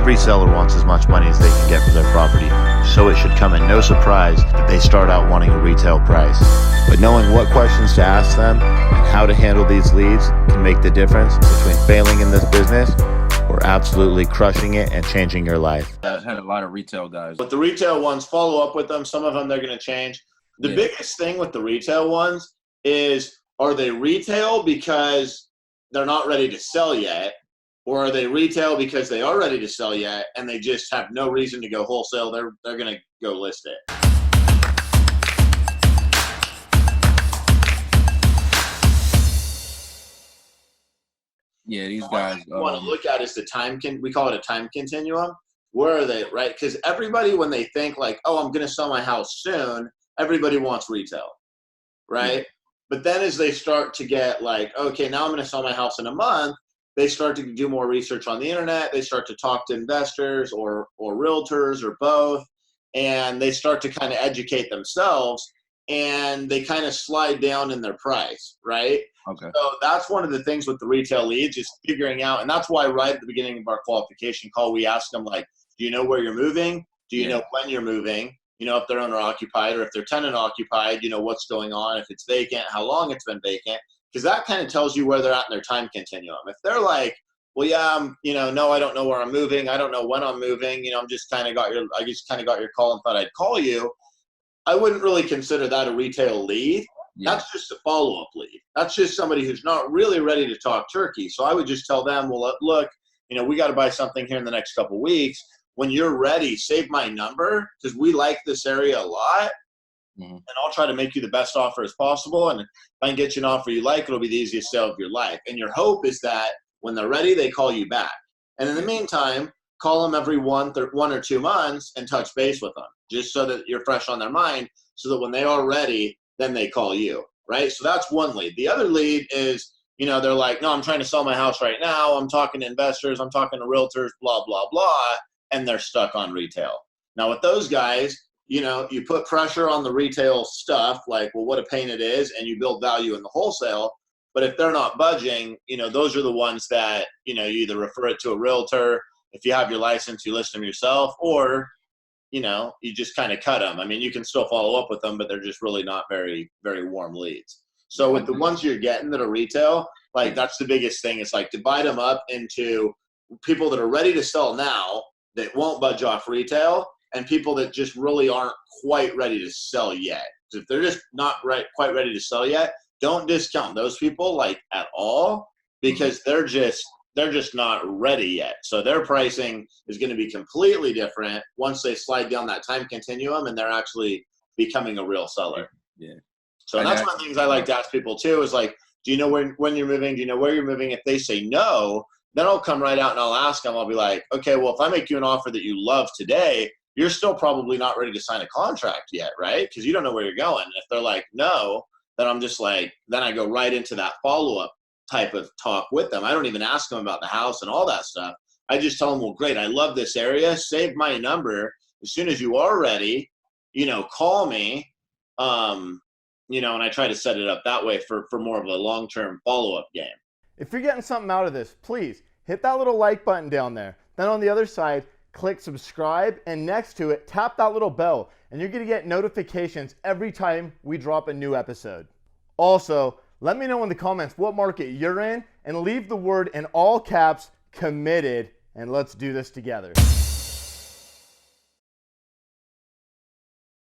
Every seller wants as much money as they can get for their property, so it should come as no surprise that they start out wanting a retail price. But knowing what questions to ask them and how to handle these leads can make the difference between failing in this business or absolutely crushing it and changing your life. I had a lot of retail guys. But the retail ones, follow up with them. Some of them they're going to change. The biggest thing with the retail ones is, are they retail because they're not ready to sell yet? Or are they retail because they are ready to sell yet and they just have no reason to go wholesale? They're going to go list it. Yeah, these guys. What you want to look at is the time. We call it a time continuum. Where are they, right? Because everybody, when they think like, oh, I'm going to sell my house soon, everybody wants retail, right? But then as they start to get like, okay, now I'm going to sell my house in a month, they start to do more research on the internet. They start to talk to investors or realtors or both, and they start to kind of educate themselves, and they kind of slide down in their price, right? Okay. So that's one of the things with the retail leads, is figuring out, and that's why right at the beginning of our qualification call, we ask them like, do you know where you're moving? Do you know when you're moving? You know, if they're owner occupied, or if they're tenant occupied, you know, what's going on, if it's vacant, how long it's been vacant. Because that kind of tells you where they're at in their time continuum. If they're like, well, yeah, no, I don't know where I'm moving. I don't know when I'm moving. You know, I just kind of got your call and thought I'd call you. I wouldn't really consider that a retail lead. Yeah. That's just a follow-up lead. That's just somebody who's not really ready to talk turkey. So I would just tell them, well, look, we got to buy something here in the next couple of weeks. When you're ready, save my number, because we like this area a lot. And I'll try to make you the best offer as possible. And if I can get you an offer you like, it'll be the easiest sale of your life. And your hope is that when they're ready, they call you back. And in the meantime, call them every 1 or 2 months and touch base with them, just so that you're fresh on their mind, so that when they are ready, then they call you, right? So that's one lead. The other lead is, they're like, no, I'm trying to sell my house right now. I'm talking to investors. I'm talking to realtors, blah, blah, blah. And they're stuck on retail. Now with those guys, you put pressure on the retail stuff, like, well, what a pain it is, and you build value in the wholesale. But if they're not budging, those are the ones that, you either refer it to a realtor. If you have your license, you list them yourself, or, you just kind of cut them. I mean, you can still follow up with them, but they're just really not very, very warm leads. So with the ones you're getting that are retail, like, that's the biggest thing. It's like, divide them up into people that are ready to sell now that won't budge off retail, and people that just really aren't quite ready to sell yet. If they're just not quite ready to sell yet, don't discount those people like at all, because they're just not ready yet. So their pricing is going to be completely different once they slide down that time continuum and they're actually becoming a real seller. Yeah. So that's one of the things I like to ask people too, is like, do you know when you're moving? Do you know where you're moving? If they say no, then I'll come right out and I'll ask them. I'll be like, okay, well, if I make you an offer that you love today, you're still probably not ready to sign a contract yet, right? Because you don't know where you're going. And if they're like, no, then I'm just like, then I go right into that follow-up type of talk with them. I don't even ask them about the house and all that stuff. I just tell them, well, great, I love this area. Save my number. As soon as you are ready, call me. And I try to set it up that way for more of a long-term follow-up game. If you're getting something out of this, please hit that little like button down there. Then on the other side, click subscribe, and next to it, tap that little bell, and you're going to get notifications every time we drop a new episode. Also, let me know in the comments what market you're in, and leave the word in all caps, committed, and let's do this together.